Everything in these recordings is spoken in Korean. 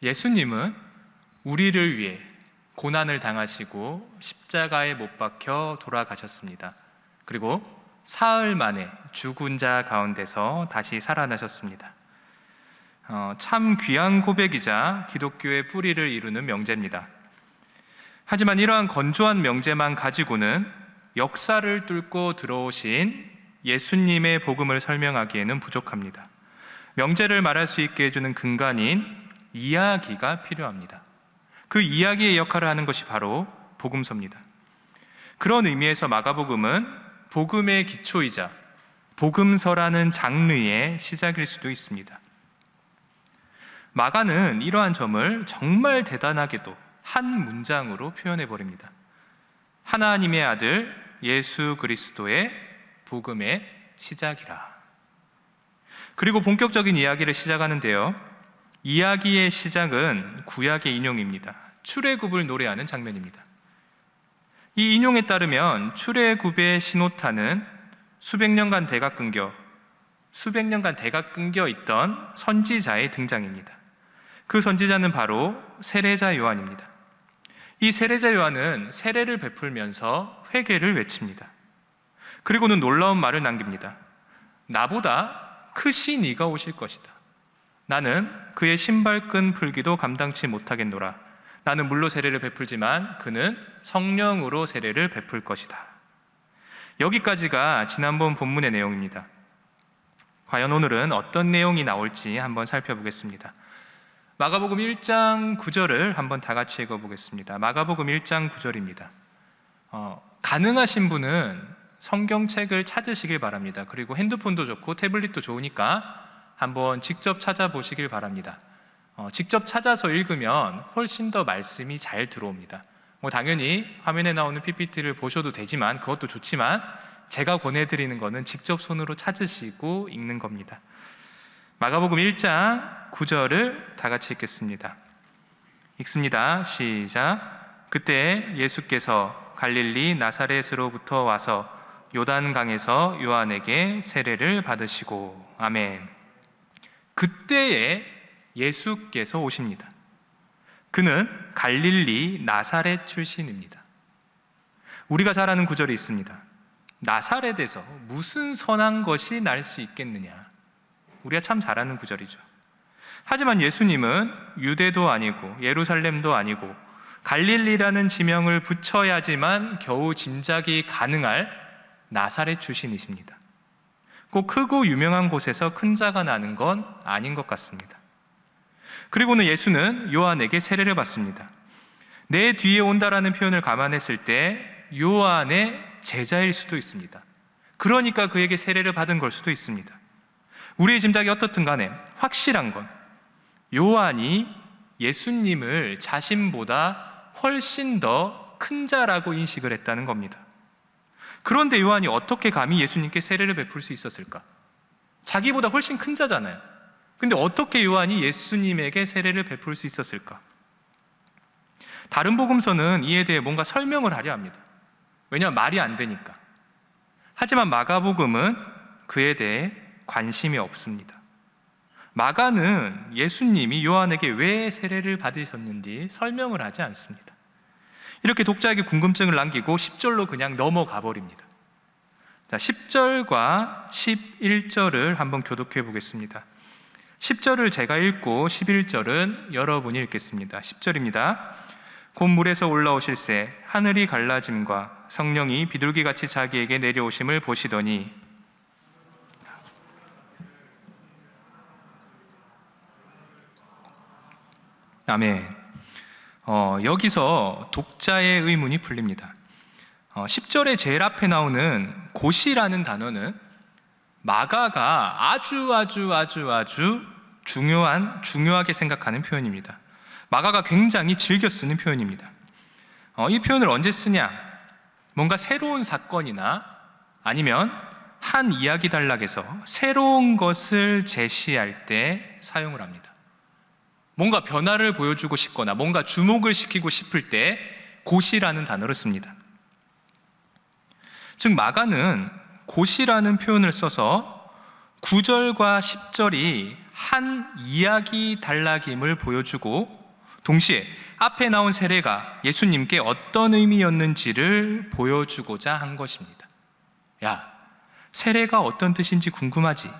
예수님은 우리를 위해 고난을 당하시고 십자가에 못 박혀 돌아가셨습니다. 그리고 사흘 만에 죽은 자 가운데서 다시 살아나셨습니다. 참 귀한 고백이자 기독교의 뿌리를 이루는 명제입니다. 하지만 이러한 건조한 명제만 가지고는 역사를 뚫고 들어오신 예수님의 복음을 설명하기에는 부족합니다. 명제를 말할 수 있게 해주는 근간인 이야기가 필요합니다. 그 이야기의 역할을 하는 것이 바로 복음서입니다. 그런 의미에서 마가복음은 복음의 기초이자 복음서라는 장르의 시작일 수도 있습니다. 마가는 이러한 점을 정말 대단하게도 한 문장으로 표현해버립니다. 하나님의 아들 예수 그리스도의 복음의 시작이라. 그리고 본격적인 이야기를 시작하는데요, 이야기의 시작은 구약의 인용입니다. 출애굽을 노래하는 장면입니다. 이 인용에 따르면 출애굽의 신호탄은 수백 년간 대가 끊겨 있던 선지자의 등장입니다. 그 선지자는 바로 세례자 요한입니다. 이 세례자 요한은 세례를 베풀면서 회개를 외칩니다. 그리고는 놀라운 말을 남깁니다. 나보다 크신 이가 오실 것이다. 나는 그의 신발끈 풀기도 감당치 못하겠노라. 나는 물로 세례를 베풀지만 그는 성령으로 세례를 베풀 것이다. 여기까지가 지난번 본문의 내용입니다. 과연 오늘은 어떤 내용이 나올지 한번 살펴보겠습니다. 마가복음 1장 9절을 한번 다 같이 읽어보겠습니다. 마가복음 1장 9절입니다. 가능하신 분은 성경책을 찾으시길 바랍니다. 그리고 핸드폰도 좋고 태블릿도 좋으니까 한번 직접 찾아보시길 바랍니다. 직접 찾아서 읽으면 훨씬 더 말씀이 잘 들어옵니다. 당연히 화면에 나오는 PPT를 보셔도 되지만, 그것도 좋지만 제가 권해드리는 것은 직접 손으로 찾으시고 읽는 겁니다. 마가복음 1장 9절을 다 같이 읽겠습니다. 읽습니다. 시작. 그때 예수께서 갈릴리 나사렛으로부터 와서 요단강에서 요한에게 세례를 받으시고. 아멘. 그때에 예수께서 오십니다. 그는 갈릴리 나사렛 출신입니다. 우리가 잘 아는 구절이 있습니다. 나사렛에서 무슨 선한 것이 날 수 있겠느냐. 우리가 참 잘 아는 구절이죠. 하지만 예수님은 유대도 아니고 예루살렘도 아니고 갈릴리라는 지명을 붙여야지만 겨우 짐작이 가능할 나사렛 출신이십니다. 꼭 크고 유명한 곳에서 큰 자가 나는 건 아닌 것 같습니다. 그리고는 예수는 요한에게 세례를 받습니다. 내 뒤에 온다라는 표현을 감안했을 때 요한의 제자일 수도 있습니다. 그러니까 그에게 세례를 받은 걸 수도 있습니다. 우리의 짐작이 어떻든 간에 확실한 건 요한이 예수님을 자신보다 훨씬 더 큰 자라고 인식을 했다는 겁니다. 그런데 요한이 어떻게 감히 예수님께 세례를 베풀 수 있었을까? 자기보다 훨씬 큰 자잖아요. 근데 어떻게 요한이 예수님에게 세례를 베풀 수 있었을까? 다른 복음서는 이에 대해 뭔가 설명을 하려 합니다. 왜냐하면 말이 안 되니까. 하지만 마가복음은 그에 대해 관심이 없습니다. 마가는 예수님이 요한에게 왜 세례를 받으셨는지 설명을 하지 않습니다. 이렇게 독자에게 궁금증을 남기고 10절로 그냥 넘어가 버립니다. 자, 10절과 11절을 한번 교독해 보겠습니다. 10절을 제가 읽고 11절은 여러분이 읽겠습니다. 10절입니다. 곧 물에서 올라오실새 하늘이 갈라짐과 성령이 비둘기같이 자기에게 내려오심을 보시더니 아멘. 여기서 독자의 의문이 풀립니다. 10절의 제일 앞에 나오는 곧이라는 단어는 마가가 아주 중요하게 생각하는 표현입니다. 마가가 굉장히 즐겨 쓰는 표현입니다. 이 표현을 언제 쓰냐? 뭔가 새로운 사건이나 아니면 한 이야기 단락에서 새로운 것을 제시할 때 사용을 합니다. 뭔가 변화를 보여주고 싶거나 뭔가 주목을 시키고 싶을 때 곧이라는 단어를 씁니다. 즉 마가는 곧이라는 표현을 써서 9절과 10절이 한 이야기 단락임을 보여주고 동시에 앞에 나온 세례가 예수님께 어떤 의미였는지를 보여주고자 한 것입니다. 야, 세례가 어떤 뜻인지 궁금하지?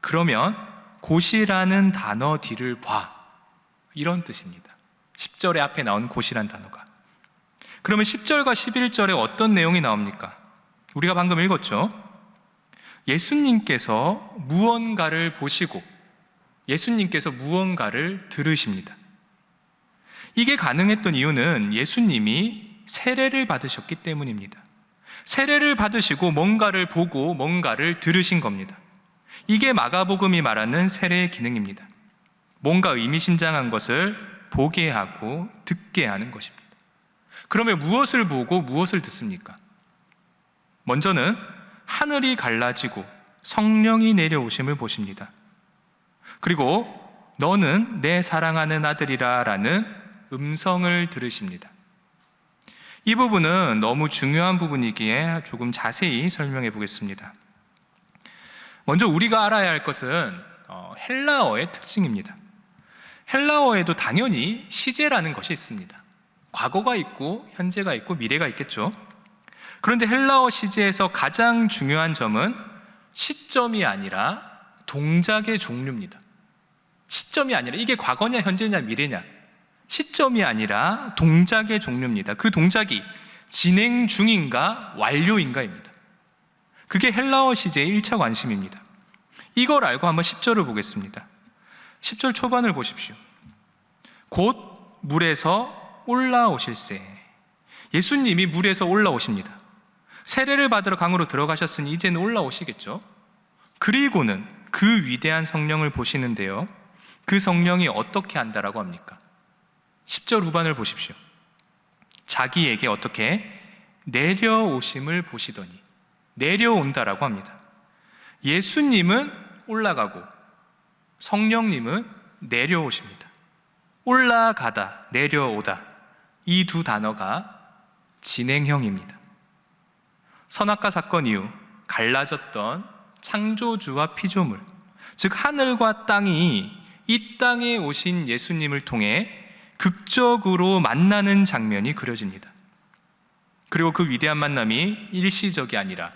그러면 곧이라는 단어 뒤를 봐. 이런 뜻입니다. 10절에 앞에 나온 곧이란 단어가. 그러면 10절과 11절에 어떤 내용이 나옵니까? 우리가 방금 읽었죠? 예수님께서 무언가를 보시고 예수님께서 무언가를 들으십니다. 이게 가능했던 이유는 예수님이 세례를 받으셨기 때문입니다. 세례를 받으시고 뭔가를 보고 뭔가를 들으신 겁니다. 이게 마가복음이 말하는 세례의 기능입니다. 뭔가 의미심장한 것을 보게 하고 듣게 하는 것입니다. 그러면 무엇을 보고 무엇을 듣습니까? 먼저는 하늘이 갈라지고 성령이 내려오심을 보십니다. 그리고 너는 내 사랑하는 아들이라 라는 음성을 들으십니다. 이 부분은 너무 중요한 부분이기에 조금 자세히 설명해 보겠습니다. 먼저 우리가 알아야 할 것은 헬라어의 특징입니다. 헬라어에도 당연히 시제라는 것이 있습니다. 과거가 있고 현재가 있고 미래가 있겠죠. 그런데 헬라어 시제에서 가장 중요한 점은 시점이 아니라 동작의 종류입니다. 시점이 아니라 이게 과거냐 현재냐 미래냐, 시점이 아니라 동작의 종류입니다. 그 동작이 진행 중인가 완료인가입니다. 그게 헬라어 시제의 1차 관심입니다. 이걸 알고 한번 10절을 보겠습니다. 10절 초반을 보십시오. 곧 물에서 올라오실세. 예수님이 물에서 올라오십니다. 세례를 받으러 강으로 들어가셨으니 이제는 올라오시겠죠. 그리고는 그 위대한 성령을 보시는데요, 그 성령이 어떻게 한다라고 합니까? 10절 후반을 보십시오. 자기에게 어떻게 내려오심을 보시더니, 내려온다라고 합니다. 예수님은 올라가고 성령님은 내려오십니다. 올라가다, 내려오다, 이 두 단어가 진행형입니다. 선악과 사건 이후 갈라졌던 창조주와 피조물, 즉 하늘과 땅이 이 땅에 오신 예수님을 통해 극적으로 만나는 장면이 그려집니다. 그리고 그 위대한 만남이 일시적이 아니라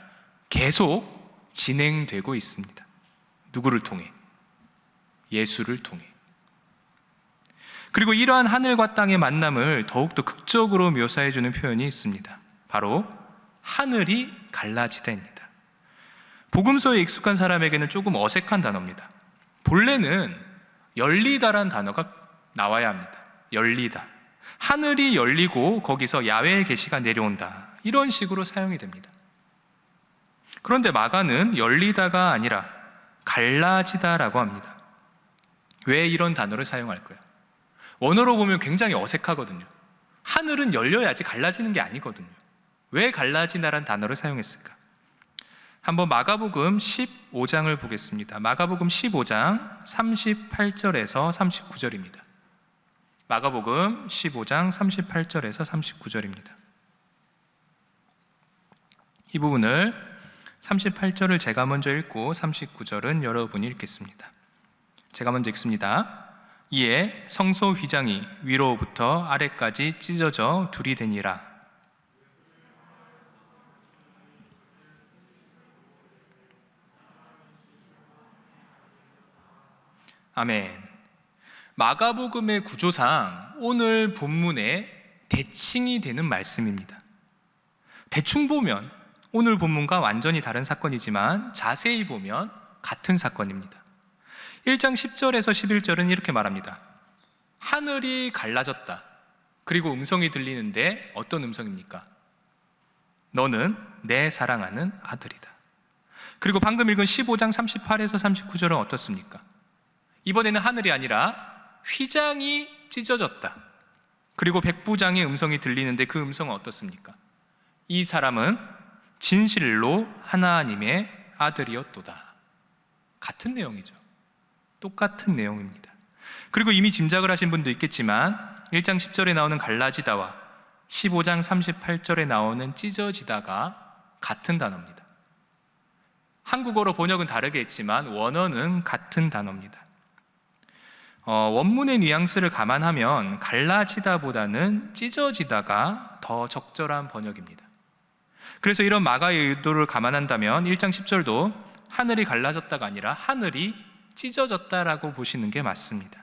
계속 진행되고 있습니다. 누구를 통해? 예수를 통해. 그리고 이러한 하늘과 땅의 만남을 더욱더 극적으로 묘사해주는 표현이 있습니다. 바로 하늘이 갈라지다입니다. 복음서에 익숙한 사람에게는 조금 어색한 단어입니다. 본래는 열리다란 단어가 나와야 합니다. 열리다. 하늘이 열리고 거기서 야훼의 계시가 내려온다, 이런 식으로 사용이 됩니다. 그런데 마가는 열리다가 아니라 갈라지다라고 합니다. 왜 이런 단어를 사용할까요? 원어로 보면 굉장히 어색하거든요. 하늘은 열려야지 갈라지는 게 아니거든요. 왜 갈라지다란 단어를 사용했을까? 한번 마가복음 15장을 보겠습니다. 마가복음 15장 38절에서 39절입니다. 마가복음 15장 38절에서 39절입니다. 이 부분을 38절을 제가 먼저 읽고 39절은 여러분이 읽겠습니다. 제가 먼저 읽습니다. 이에 성소 휘장이 위로부터 아래까지 찢어져 둘이 되니라. 아멘. 마가복음의 구조상 오늘 본문의 대칭이 되는 말씀입니다. 대충 보면 오늘 본문과 완전히 다른 사건이지만 자세히 보면 같은 사건입니다. 1장 10절에서 11절은 이렇게 말합니다. 하늘이 갈라졌다. 그리고 음성이 들리는데 어떤 음성입니까? 너는 내 사랑하는 아들이다. 그리고 방금 읽은 15장 38에서 39절은 어떻습니까? 이번에는 하늘이 아니라 휘장이 찢어졌다. 그리고 백부장의 음성이 들리는데 그 음성은 어떻습니까? 이 사람은 진실로 하나님의 아들이었도다. 같은 내용이죠. 똑같은 내용입니다. 그리고 이미 짐작을 하신 분도 있겠지만 1장 10절에 나오는 갈라지다와 15장 38절에 나오는 찢어지다가 같은 단어입니다. 한국어로 번역은 다르게 했지만 원어는 같은 단어입니다. 원문의 뉘앙스를 감안하면 갈라지다보다는 찢어지다가 더 적절한 번역입니다. 그래서 이런 마가의 의도를 감안한다면 1장 10절도 하늘이 갈라졌다가 아니라 하늘이 찢어졌다라고 보시는 게 맞습니다.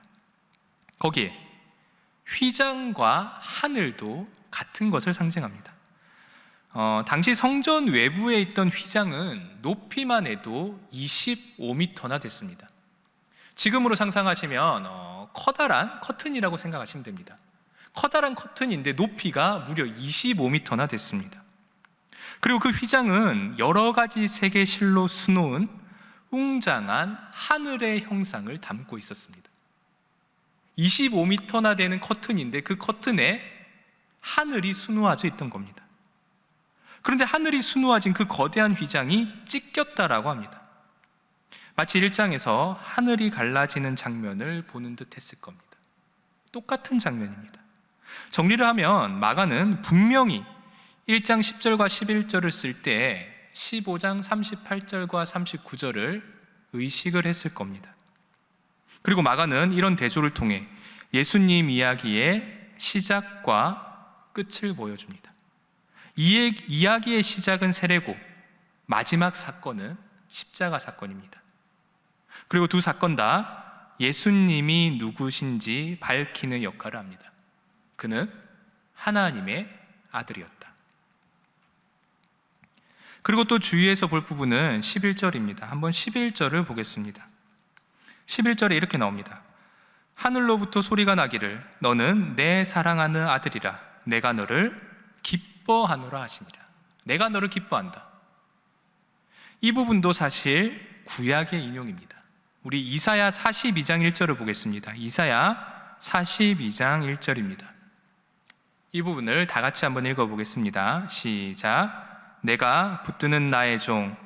거기에 휘장과 하늘도 같은 것을 상징합니다. 당시 성전 외부에 있던 휘장은 높이만 해도 25m나 됐습니다. 지금으로 상상하시면 커다란 커튼이라고 생각하시면 됩니다. 커다란 커튼인데 높이가 무려 25m나 됐습니다. 그리고 그 휘장은 여러 가지 색의 실로 수놓은 웅장한 하늘의 형상을 담고 있었습니다. 25m나 되는 커튼인데 그 커튼에 하늘이 수놓아져 있던 겁니다. 그런데 하늘이 수놓아진 그 거대한 휘장이 찢겼다라고 합니다. 마치 1장에서 하늘이 갈라지는 장면을 보는 듯 했을 겁니다. 똑같은 장면입니다. 정리를 하면 마가는 분명히 1장 10절과 11절을 쓸 때 15장 38절과 39절을 의식을 했을 겁니다. 그리고 마가는 이런 대조를 통해 예수님 이야기의 시작과 끝을 보여줍니다. 이 이야기의 시작은 세례고 마지막 사건은 십자가 사건입니다. 그리고 두 사건 다 예수님이 누구신지 밝히는 역할을 합니다. 그는 하나님의 아들이었다. 그리고 또 주의해서 볼 부분은 11절입니다. 한번 11절을 보겠습니다. 11절에 이렇게 나옵니다. 하늘로부터 소리가 나기를 너는 내 사랑하는 아들이라 내가 너를 기뻐하노라 하시니라. 내가 너를 기뻐한다. 이 부분도 사실 구약의 인용입니다. 우리 이사야 42장 1절을 보겠습니다. 이사야 42장 1절입니다. 이 부분을 다 같이 한번 읽어보겠습니다. 시작. 내가 붙드는 나의 종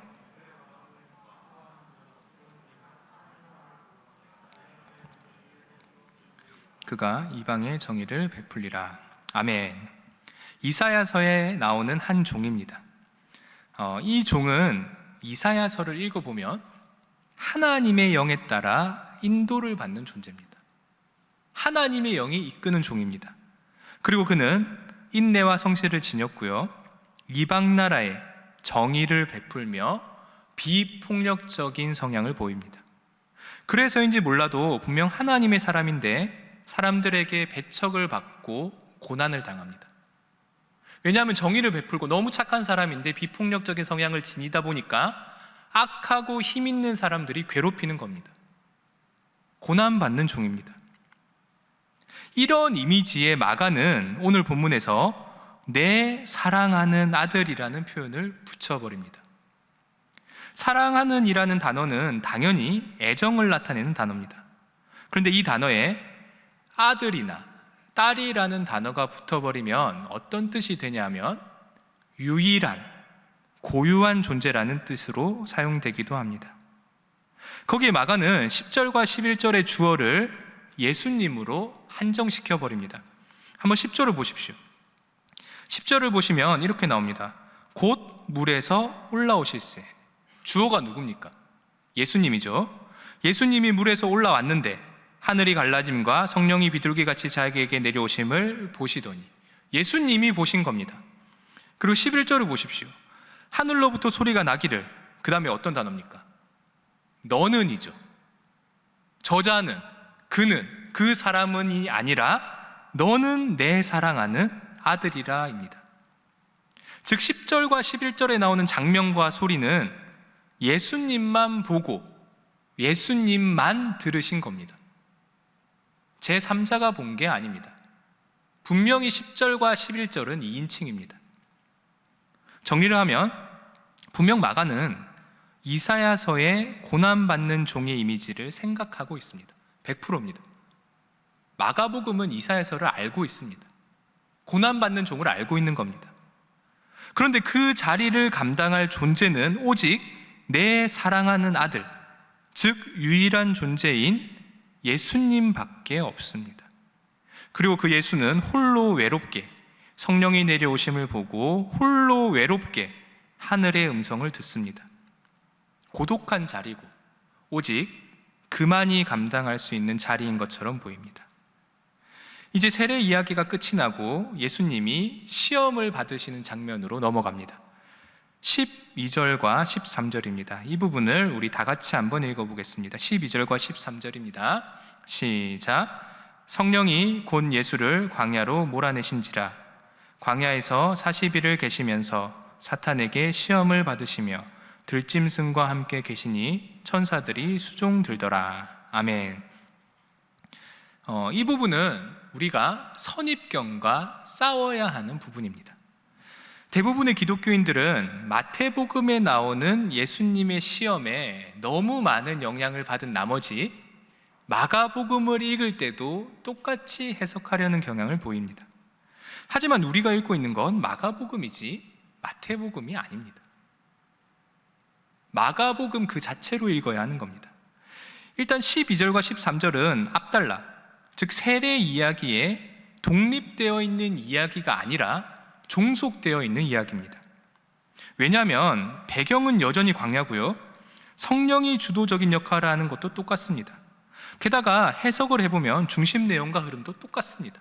그가 이방의 정의를 베풀리라. 아멘. 이사야서에 나오는 한 종입니다. 이 종은 이사야서를 읽어보면 하나님의 영에 따라 인도를 받는 존재입니다. 하나님의 영이 이끄는 종입니다. 그리고 그는 인내와 성실을 지녔고요, 이방 나라에 정의를 베풀며 비폭력적인 성향을 보입니다. 그래서인지 몰라도 분명 하나님의 사람인데 사람들에게 배척을 받고 고난을 당합니다. 왜냐하면 정의를 베풀고 너무 착한 사람인데 비폭력적인 성향을 지니다 보니까 악하고 힘 있는 사람들이 괴롭히는 겁니다. 고난받는 종입니다. 이런 이미지의 마가는 오늘 본문에서 내 사랑하는 아들이라는 표현을 붙여버립니다. 사랑하는 이라는 단어는 당연히 애정을 나타내는 단어입니다. 그런데 이 단어에 아들이나 딸이라는 단어가 붙어버리면 어떤 뜻이 되냐면 유일한, 고유한 존재라는 뜻으로 사용되기도 합니다. 거기에 마가는 10절과 11절의 주어를 예수님으로 한정시켜버립니다. 한번 10절을 보십시오. 10절을 보시면 이렇게 나옵니다. 곧 물에서 올라오실세. 주어가 누굽니까? 예수님이죠. 예수님이 물에서 올라왔는데 하늘이 갈라짐과 성령이 비둘기같이 자기에게 내려오심을 보시더니 예수님이 보신 겁니다. 그리고 11절을 보십시오. 하늘로부터 소리가 나기를, 그 다음에 어떤 단어입니까? 너는이죠. 저자는, 그는, 그 사람은이 아니라 너는 내 사랑하는 아들이라입니다. 즉 10절과 11절에 나오는 장면과 소리는 예수님만 보고 예수님만 들으신 겁니다. 제3자가 본 게 아닙니다. 분명히 10절과 11절은 2인칭입니다. 정리를 하면 분명 마가는 이사야서의 고난받는 종의 이미지를 생각하고 있습니다. 100%입니다. 마가복음은 이사야서를 알고 있습니다. 고난받는 종을 알고 있는 겁니다. 그런데 그 자리를 감당할 존재는 오직 내 사랑하는 아들, 즉 유일한 존재인 예수님밖에 없습니다. 그리고 그 예수는 홀로 외롭게 성령이 내려오심을 보고 홀로 외롭게 하늘의 음성을 듣습니다. 고독한 자리고 오직 그만이 감당할 수 있는 자리인 것처럼 보입니다. 이제 세례 이야기가 끝이 나고 예수님이 시험을 받으시는 장면으로 넘어갑니다. 12절과 13절입니다. 이 부분을 우리 다 같이 한번 읽어보겠습니다. 12절과 13절입니다. 시작. 성령이 곧 예수를 광야로 몰아내신지라. 광야에서 40일을 계시면서 사탄에게 시험을 받으시며 들짐승과 함께 계시니 천사들이 수종 들더라. 아멘. 이 부분은 우리가 선입견과 싸워야 하는 부분입니다. 대부분의 기독교인들은 마태복음에 나오는 예수님의 시험에 너무 많은 영향을 받은 나머지 마가복음을 읽을 때도 똑같이 해석하려는 경향을 보입니다. 하지만 우리가 읽고 있는 건 마가복음이지 마태복음이 아닙니다. 마가복음 그 자체로 읽어야 하는 겁니다. 일단 12절과 13절은 앞달라, 즉 세례 이야기에 독립되어 있는 이야기가 아니라 종속되어 있는 이야기입니다. 왜냐하면 배경은 여전히 광야고요, 성령이 주도적인 역할을 하는 것도 똑같습니다. 게다가 해석을 해보면 중심 내용과 흐름도 똑같습니다.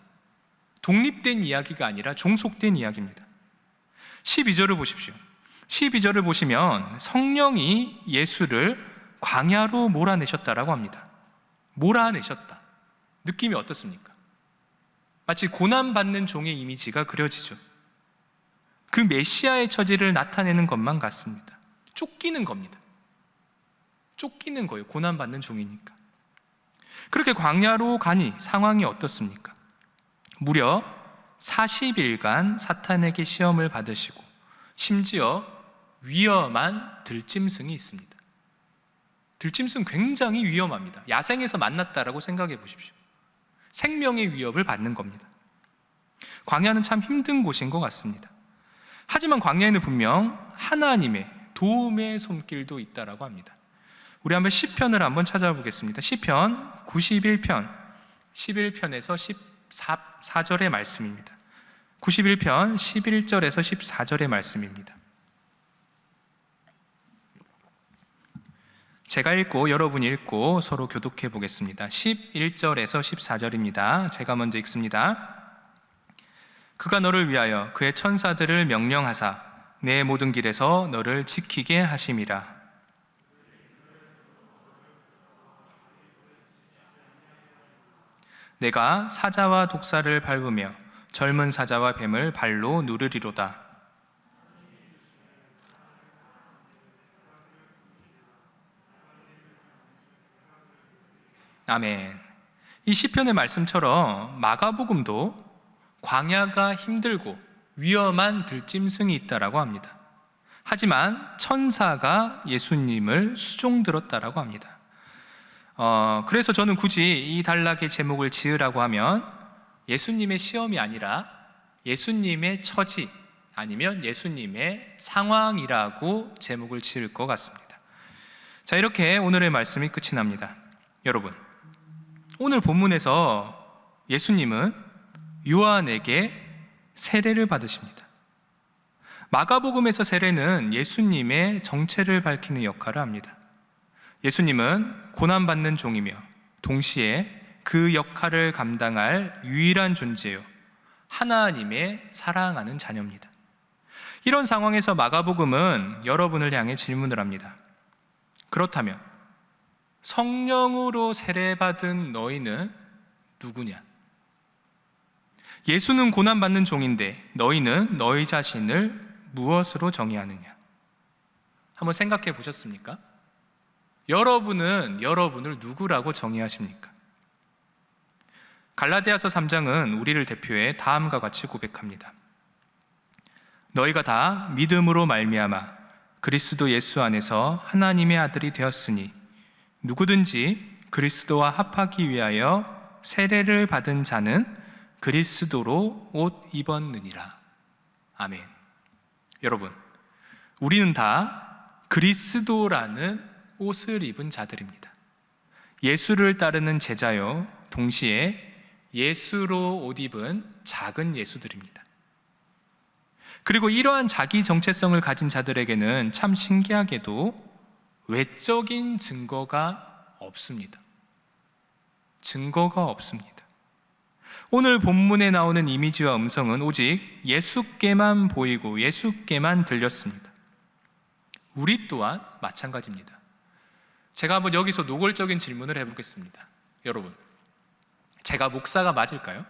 독립된 이야기가 아니라 종속된 이야기입니다. 12절을 보십시오. 12절을 보시면 성령이 예수를 광야로 몰아내셨다라고 합니다. 몰아내셨다. 느낌이 어떻습니까? 마치 고난받는 종의 이미지가 그려지죠. 그 메시아의 처지를 나타내는 것만 같습니다. 쫓기는 겁니다. 쫓기는 거예요. 고난받는 종이니까. 그렇게 광야로 가니 상황이 어떻습니까? 무려 40일간 사탄에게 시험을 받으시고 심지어 위험한 들짐승이 있습니다. 들짐승 굉장히 위험합니다. 야생에서 만났다라고 생각해 보십시오. 생명의 위협을 받는 겁니다. 광야는 참 힘든 곳인 것 같습니다. 하지만 광야에는 분명 하나님의 도움의 손길도 있다라고 합니다. 우리 한번 시편을 한번 찾아보겠습니다. 시편 91편 11편에서 14절의 말씀입니다. 91편 11절에서 14절의 말씀입니다. 제가 읽고 여러분이 읽고 서로 교독해 보겠습니다. 11절에서 14절입니다. 제가 먼저 읽습니다. 그가 너를 위하여 그의 천사들을 명령하사 내 모든 길에서 너를 지키게 하심이라. 내가 사자와 독사를 밟으며 젊은 사자와 뱀을 발로 누르리로다. 아멘. 이 시편의 말씀처럼 마가복음도 광야가 힘들고 위험한 들짐승이 있다라고 합니다. 하지만 천사가 예수님을 수종들었다라고 합니다. 그래서 저는 굳이 이 단락의 제목을 지으라고 하면 예수님의 시험이 아니라 예수님의 처지 아니면 예수님의 상황이라고 제목을 지을 것 같습니다. 자, 이렇게 오늘의 말씀이 끝이 납니다. 여러분, 오늘 본문에서 예수님은 요한에게 세례를 받으십니다. 마가복음에서 세례는 예수님의 정체를 밝히는 역할을 합니다. 예수님은 고난받는 종이며 동시에 그 역할을 감당할 유일한 존재요, 하나님의 사랑하는 자녀입니다. 이런 상황에서 마가복음은 여러분을 향해 질문을 합니다. 그렇다면 성령으로 세례받은 너희는 누구냐? 예수는 고난받는 종인데 너희는 너희 자신을 무엇으로 정의하느냐? 한번 생각해 보셨습니까? 여러분은 여러분을 누구라고 정의하십니까? 갈라디아서 3장은 우리를 대표해 다음과 같이 고백합니다. 너희가 다 믿음으로 말미암아 그리스도 예수 안에서 하나님의 아들이 되었으니 누구든지 그리스도와 합하기 위하여 세례를 받은 자는 그리스도로 옷 입었느니라. 아멘. 여러분, 우리는 다 그리스도라는 옷을 입은 자들입니다. 예수를 따르는 제자요, 동시에 예수로 옷 입은 작은 예수들입니다. 그리고 이러한 자기 정체성을 가진 자들에게는 참 신기하게도 외적인 증거가 없습니다. 증거가 없습니다. 오늘 본문에 나오는 이미지와 음성은 오직 예수께만 보이고 예수께만 들렸습니다. 우리 또한 마찬가지입니다. 제가 한번 여기서 노골적인 질문을 해보겠습니다. 여러분, 제가 목사가 맞을까요?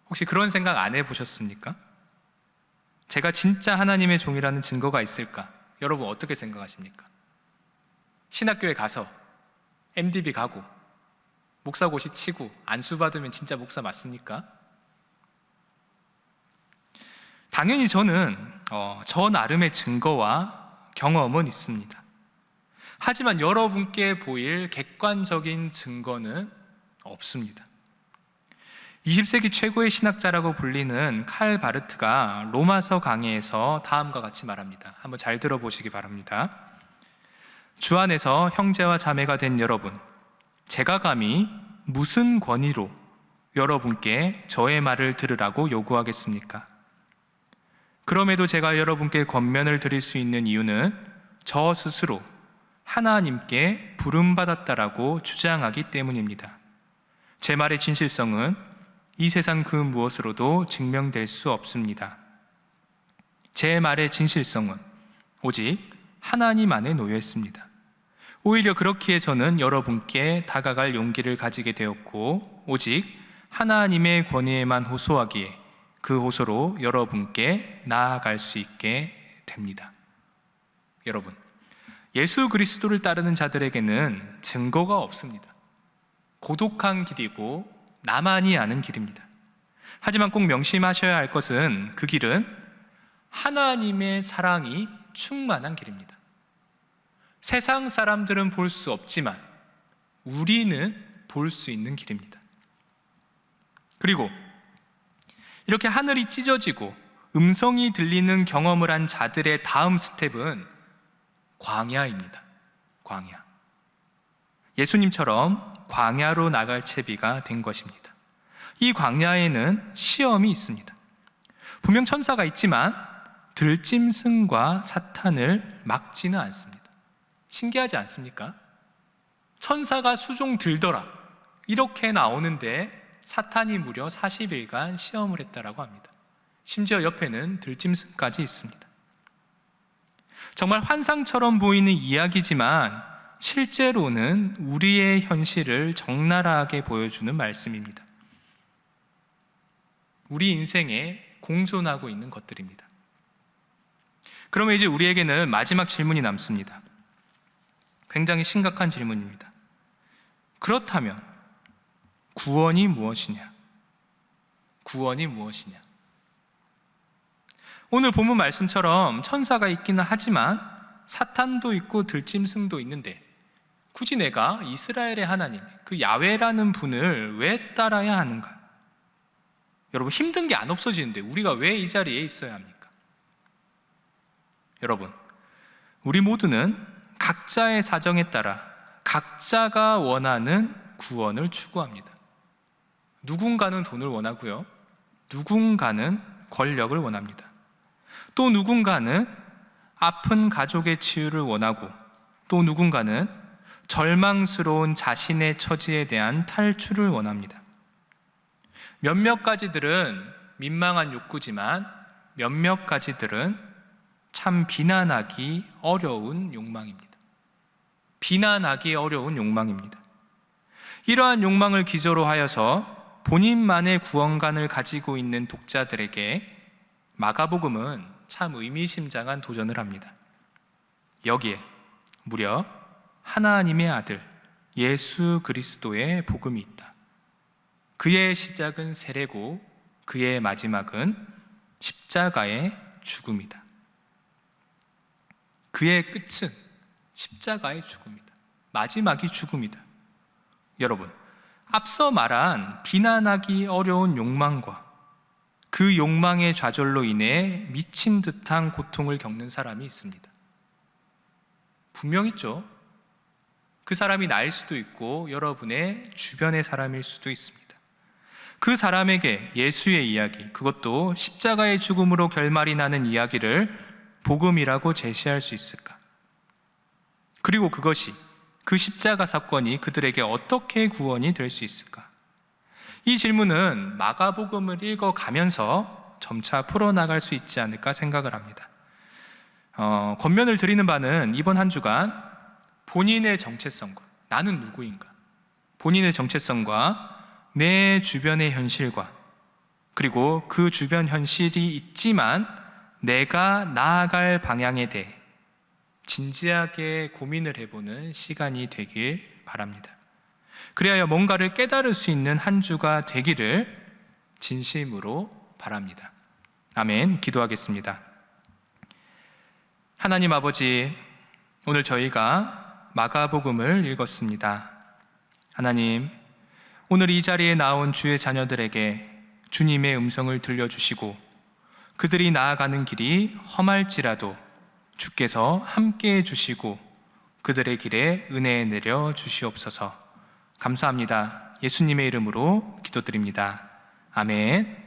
혹시 그런 생각 안 해보셨습니까? 제가 진짜 하나님의 종이라는 증거가 있을까? 여러분 어떻게 생각하십니까? 신학교에 가서 MDB 가고 목사고시 치고 안수 받으면 진짜 목사 맞습니까? 당연히 저는 저 나름의 증거와 경험은 있습니다. 하지만 여러분께 보일 객관적인 증거는 없습니다. 20세기 최고의 신학자라고 불리는 칼 바르트가 로마서 강해에서 다음과 같이 말합니다. 한번 잘 들어보시기 바랍니다. 주 안에서 형제와 자매가 된 여러분, 제가 감히 무슨 권위로 여러분께 저의 말을 들으라고 요구하겠습니까? 그럼에도 제가 여러분께 권면을 드릴 수 있는 이유는 저 스스로 하나님께 부름받았다라고 주장하기 때문입니다. 제 말의 진실성은 이 세상 그 무엇으로도 증명될 수 없습니다. 제 말의 진실성은 오직 하나님 안에 놓여 있습니다. 오히려 그렇기에 저는 여러분께 다가갈 용기를 가지게 되었고 오직 하나님의 권위에만 호소하기에 그 호소로 여러분께 나아갈 수 있게 됩니다. 여러분, 예수 그리스도를 따르는 자들에게는 증거가 없습니다. 고독한 길이고 나만이 아는 길입니다. 하지만 꼭 명심하셔야 할 것은 그 길은 하나님의 사랑이 충만한 길입니다. 세상 사람들은 볼 수 없지만 우리는 볼 수 있는 길입니다. 그리고 이렇게 하늘이 찢어지고 음성이 들리는 경험을 한 자들의 다음 스텝은 광야입니다. 광야. 예수님처럼 광야로 나갈 채비가 된 것입니다. 이 광야에는 시험이 있습니다. 분명 천사가 있지만 들짐승과 사탄을 막지는 않습니다. 신기하지 않습니까? 천사가 수종 들더라 이렇게 나오는데 사탄이 무려 40일간 시험을 했다라고 합니다. 심지어 옆에는 들짐승까지 있습니다. 정말 환상처럼 보이는 이야기지만 실제로는 우리의 현실을 적나라하게 보여주는 말씀입니다. 우리 인생에 공존하고 있는 것들입니다. 그러면 이제 우리에게는 마지막 질문이 남습니다. 굉장히 심각한 질문입니다. 그렇다면 구원이 무엇이냐? 구원이 무엇이냐? 오늘 본문 말씀처럼 천사가 있기는 하지만 사탄도 있고 들짐승도 있는데 굳이 내가 이스라엘의 하나님, 그 야훼라는 분을 왜 따라야 하는가? 여러분, 힘든 게 안 없어지는데 우리가 왜 이 자리에 있어야 합니까? 여러분, 우리 모두는 각자의 사정에 따라 각자가 원하는 구원을 추구합니다. 누군가는 돈을 원하고요. 누군가는 권력을 원합니다. 또 누군가는 아픈 가족의 치유를 원하고 또 누군가는 절망스러운 자신의 처지에 대한 탈출을 원합니다. 몇몇 가지들은 민망한 욕구지만 몇몇 가지들은 참 비난하기 어려운 욕망입니다. 비난하기 어려운 욕망입니다. 이러한 욕망을 기저로 하여서 본인만의 구원관을 가지고 있는 독자들에게 마가복음은 참 의미심장한 도전을 합니다. 여기에 무려 하나님의 아들 예수 그리스도의 복음이 있다. 그의 시작은 세례고 그의 마지막은 십자가의 죽음이다. 그의 끝은 십자가의 죽음이다. 마지막이 죽음이다. 여러분, 앞서 말한 비난하기 어려운 욕망과 그 욕망의 좌절로 인해 미친 듯한 고통을 겪는 사람이 있습니다. 분명 있죠. 그 사람이 나일 수도 있고 여러분의 주변의 사람일 수도 있습니다. 그 사람에게 예수의 이야기, 그것도 십자가의 죽음으로 결말이 나는 이야기를 복음이라고 제시할 수 있을까? 그리고 그것이 그 십자가 사건이 그들에게 어떻게 구원이 될 수 있을까? 이 질문은 마가복음을 읽어가면서 점차 풀어나갈 수 있지 않을까 생각을 합니다. 권면을 드리는 바는 이번 한 주간 본인의 정체성과, 나는 누구인가, 본인의 정체성과 내 주변의 현실과, 그리고 그 주변 현실이 있지만 내가 나아갈 방향에 대해 진지하게 고민을 해보는 시간이 되길 바랍니다. 그리하여 뭔가를 깨달을 수 있는 한 주가 되기를 진심으로 바랍니다. 아멘. 기도하겠습니다. 하나님 아버지, 오늘 저희가 마가복음을 읽었습니다. 하나님, 오늘 이 자리에 나온 주의 자녀들에게 주님의 음성을 들려주시고 그들이 나아가는 길이 험할지라도 주께서 함께해 주시고 그들의 길에 은혜 내려 주시옵소서. 감사합니다. 예수님의 이름으로 기도드립니다. 아멘.